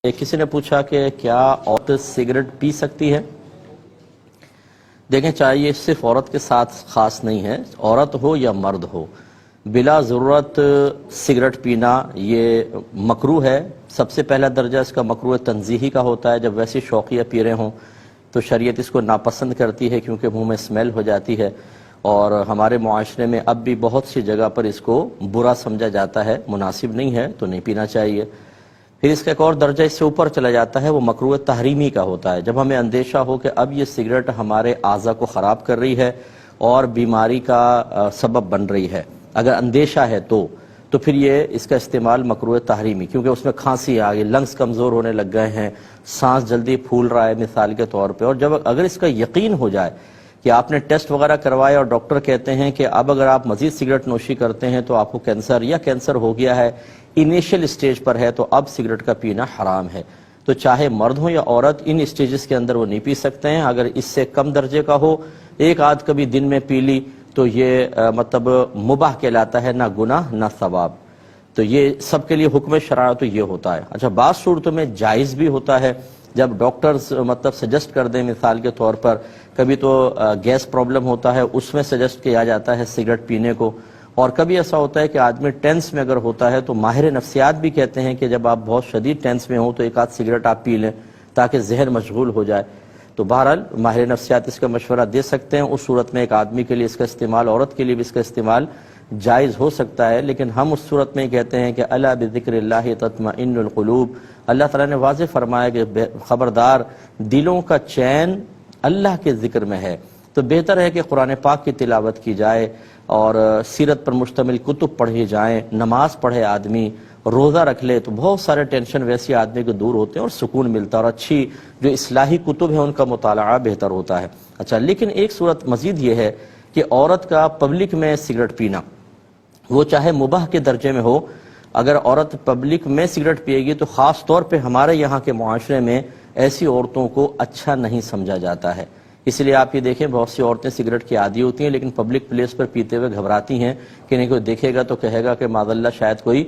کسی نے پوچھا کہ کیا عورت سگریٹ پی سکتی ہے؟ دیکھیں، چاہے یہ صرف عورت کے ساتھ خاص نہیں ہے، عورت ہو یا مرد ہو، بلا ضرورت سگریٹ پینا یہ مکروہ ہے۔ سب سے پہلا درجہ اس کا مکروہ تنزیہی کا ہوتا ہے۔ جب ویسے شوقیہ پی رہے ہوں تو شریعت اس کو ناپسند کرتی ہے، کیونکہ منہ میں اسمیل ہو جاتی ہے، اور ہمارے معاشرے میں اب بھی بہت سی جگہ پر اس کو برا سمجھا جاتا ہے، مناسب نہیں ہے تو نہیں پینا چاہیے۔ پھر اس کا ایک اور درجہ اس سے اوپر چلا جاتا ہے، وہ مکروہ تحریمی کا ہوتا ہے۔ جب ہمیں اندیشہ ہو کہ اب یہ سگریٹ ہمارے اعضاء کو خراب کر رہی ہے اور بیماری کا سبب بن رہی ہے، اگر اندیشہ ہے تو پھر یہ اس کا استعمال مکروہ تحریمی، کیونکہ اس میں کھانسی آ گئی، لنگز کمزور ہونے لگ گئے ہیں، سانس جلدی پھول رہا ہے مثال کے طور پہ، اور جب اگر اس کا یقین ہو جائے کہ آپ نے ٹیسٹ وغیرہ کروایا اور ڈاکٹر کہتے ہیں کہ اب اگر آپ مزید سگریٹ نوشی کرتے ہیں تو آپ کو کینسر ہو گیا ہے، انیشل سٹیج پر ہے، تو اب سگریٹ کا پینا حرام ہے۔ تو چاہے مرد ہو یا عورت، ان سٹیجز کے اندر وہ نہیں پی سکتے ہیں۔ اگر اس سے کم درجے کا ہو، ایک آدھ کبھی دن میں پی لی، تو یہ مطلب مباح کہلاتا ہے، نہ گناہ نہ ثواب۔ تو یہ سب کے لیے حکم شرع تو یہ ہوتا ہے۔ اچھا، بعض صورتوں میں جائز بھی ہوتا ہے، جب ڈاکٹرز مطلب سجسٹ کر دیں، مثال کے طور پر کبھی تو گیس پرابلم ہوتا ہے، اس میں سجسٹ کیا جاتا ہے سگریٹ پینے کو، اور کبھی ایسا ہوتا ہے کہ آدمی ٹینس میں اگر ہوتا ہے تو ماہر نفسیات بھی کہتے ہیں کہ جب آپ بہت شدید ٹینس میں ہوں تو ایک آدھ سگریٹ آپ پی لیں تاکہ ذہن مشغول ہو جائے۔ تو بہرحال ماہر نفسیات اس کا مشورہ دے سکتے ہیں، اس صورت میں ایک آدمی کے لیے اس کا استعمال، عورت کے لیے بھی اس کا استعمال جائز ہو سکتا ہے، لیکن ہم اس صورت میں کہتے ہیں کہ الا بذکر اللہ تطمئن القلوب۔ اللہ تعالیٰ نے واضح فرمایا کہ خبردار، دلوں کا چین اللہ کے ذکر میں ہے۔ تو بہتر ہے کہ قرآن پاک کی تلاوت کی جائے اور سیرت پر مشتمل کتب پڑھے جائیں، نماز پڑھے آدمی، روزہ رکھ لے، تو بہت سارے ٹینشن ویسے آدمی کو دور ہوتے ہیں اور سکون ملتا ہے، اور اچھی جو اصلاحی کتب ہیں ان کا مطالعہ بہتر ہوتا ہے۔ اچھا، لیکن ایک صورت مزید یہ ہے کہ عورت کا پبلک میں سگریٹ پینا، وہ چاہے مباح کے درجے میں ہو، اگر عورت پبلک میں سگریٹ پیے گی تو خاص طور پہ ہمارے یہاں کے معاشرے میں ایسی عورتوں کو اچھا نہیں سمجھا جاتا ہے۔ اس لیے آپ یہ دیکھیں، بہت سی عورتیں سگریٹ کی عادی ہوتی ہیں لیکن پبلک پلیس پر پیتے ہوئے گھبراتی ہیں کہ نہیں کوئی دیکھے گا تو کہے گا کہ معاذ اللہ شاید کوئی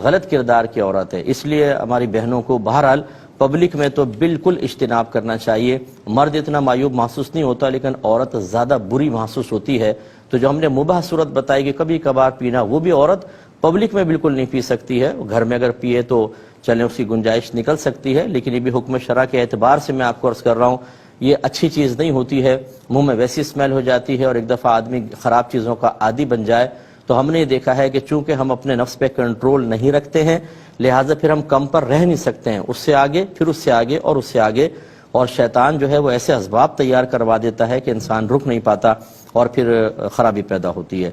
غلط کردار کی عورت ہے۔ اس لیے ہماری بہنوں کو بہرحال پبلک میں تو بالکل اجتناب کرنا چاہیے۔ مرد اتنا معیوب محسوس نہیں ہوتا، لیکن عورت زیادہ بری محسوس ہوتی ہے۔ تو جو ہم نے مباح صورت بتائی کہ کبھی کبھار پینا، وہ بھی عورت پبلک میں بالکل نہیں پی سکتی ہے۔ گھر میں اگر پیے تو چلیں، اس کی گنجائش نکل سکتی ہے، لیکن یہ بھی حکم شرع کے اعتبار سے میں آپ کو عرض کر رہا ہوں، یہ اچھی چیز نہیں ہوتی ہے۔ منہ میں ویسی اسمیل ہو جاتی ہے، اور ایک دفعہ آدمی خراب چیزوں کا عادی بن جائے تو ہم نے یہ دیکھا ہے کہ چونکہ ہم اپنے نفس پہ کنٹرول نہیں رکھتے ہیں، لہٰذا پھر ہم کم پر رہ نہیں سکتے ہیں، اس سے آگے، پھر اس سے آگے اور اس سے آگے، اور شیطان جو ہے وہ ایسے اسباب تیار کروا دیتا ہے کہ انسان رک نہیں پاتا اور پھر خرابی پیدا ہوتی ہے۔